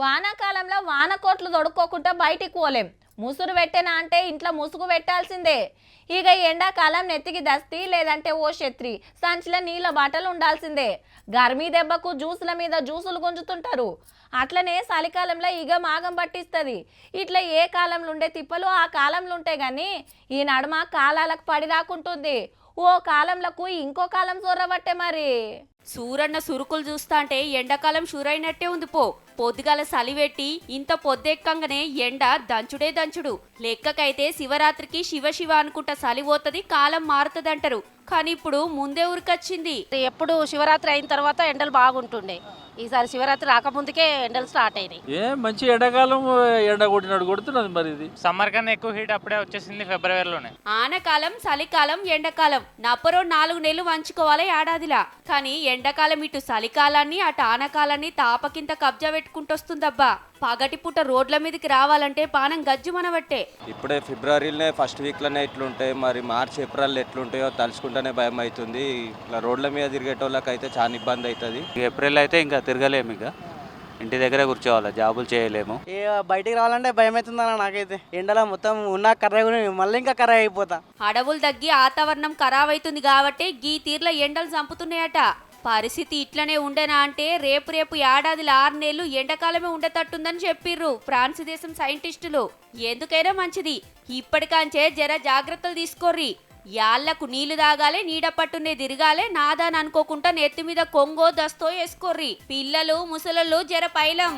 వానాకాలంలో వానకోట్లు తొడుక్కోకుండా బయటికి పోలేం. ముసురు పెట్టేనా అంటే ఇంట్లో ముసుగు పెట్టాల్సిందే. ఇక ఎండాకాలం నెత్తికి దస్తి లేదంటే ఓ ఛత్రి, సంచిలో నీళ్ళ బాటలు ఉండాల్సిందే. గర్మీ దెబ్బకు జ్యూసుల మీద జ్యూసులు గుంజుతుంటారు. అట్లనే చలికాలంలో ఇగ మాగం పట్టిస్తుంది. ఇట్లా ఏ కాలంలో ఉండే తిప్పలు ఆ కాలంలో ఉంటాయి కానీ ఈ నడుమ కాలాలకు పడి రాకుంటుంది. ఓ కాలంలకు ఇంకో కాలం చొరబట్టే మరి. సూరన్న సురుకులు చూస్తా అంటే ఎండాకాలం షురైనట్టే ఉంది పో. పొద్దుగాల సలివెట్టి ఇంత పొద్దెక్కంగానే ఎండ దంచుడే దంచుడు. లెక్కకైతే శివరాత్రికి శివ శివ అనుకుంటా సలిపోతుంది, కాలం మారుతుందంటారు. కానీ ఇప్పుడు ముందే ఉరికొచ్చింది. ఎప్పుడు శివరాత్రి అయిన తర్వాత ఎండలు బాగుంటుండే, ఈసారి శివరాత్రి రాకముందుకే ఎండలు స్టార్ట్ అయినాయి. మంచి ఎండాకాలం ఎండ కొట్టినట్టు కొడుతున్నది మరి. ఇది సమ్మర్ కన్నా ఎక్కువ హీట్ అప్పుడే వచ్చేసింది ఫిబ్రవరిలోనే. ఆనకాలం, చలికాలం, ఎండాకాలం నప్పరో 4 నెలలు వంచుకోవాలి ఏడాదిలా. కానీ ఎండాకాలం ఇటు చలికాలాన్ని అటు ఆనకాలాన్ని తాపకింత కబ్జా పెట్టుకుంటొస్తుందబ్బా. పగటిపూట రోడ్ల మీదకి రావాలంటే పానం గజ్జు మనబట్టే. ఇప్పుడే ఫిబ్రవరిలోనే ఫస్ట్ వీక్లోనే ఎట్లుంటాయి, మరి మార్చ్ ఏప్రిల్ ఎట్లుంటాయో తలుచుకుంటేనే భయం అవుతుంది. ఇట్లా రోడ్ల మీద తిరిగేటోళ్ళకి అయితే చాలా ఇబ్బంది అవుతుంది. ఏప్రిల్ అయితే ఇంకా తిరగలేము, ఇక ఇంటి దగ్గరే కూర్చోవాలి, జాబులు చేయలేము. బయటికి రావాలంటే భయం అవుతుందన్న నాకైతే. ఎండలో మొత్తం ఉన్న కర్ర మళ్ళీ ఇంకా కర్ర అయిపోతా. అడవులు తగ్గి వాతావరణం ఖరాబ్ అవుతుంది కాబట్టి గీ తీర్ల ఎండలు చంపుతున్నాయట. పరిస్థితి ఇట్లనే ఉండేనా అంటే రేపు ఏడాదిలో 6 నెలలు ఎండాకాలమే ఉండేటట్టుందని చెప్పిర్రు ఫ్రాన్స్ దేశం సైంటిస్టులు. ఎందుకైనా మంచిది ఇప్పటికాంచే జర జాగ్రత్తలు తీసుకోర్రి. యాళ్లకు నీళ్లు తాగాలి, నీడ పట్టునే తిరగాలి, నాదాని అనుకోకుండా నెత్తి మీద కొంగో దస్తో వేసుకోర్రి. పిల్లలు ముసలళ్ళు జర పైలం.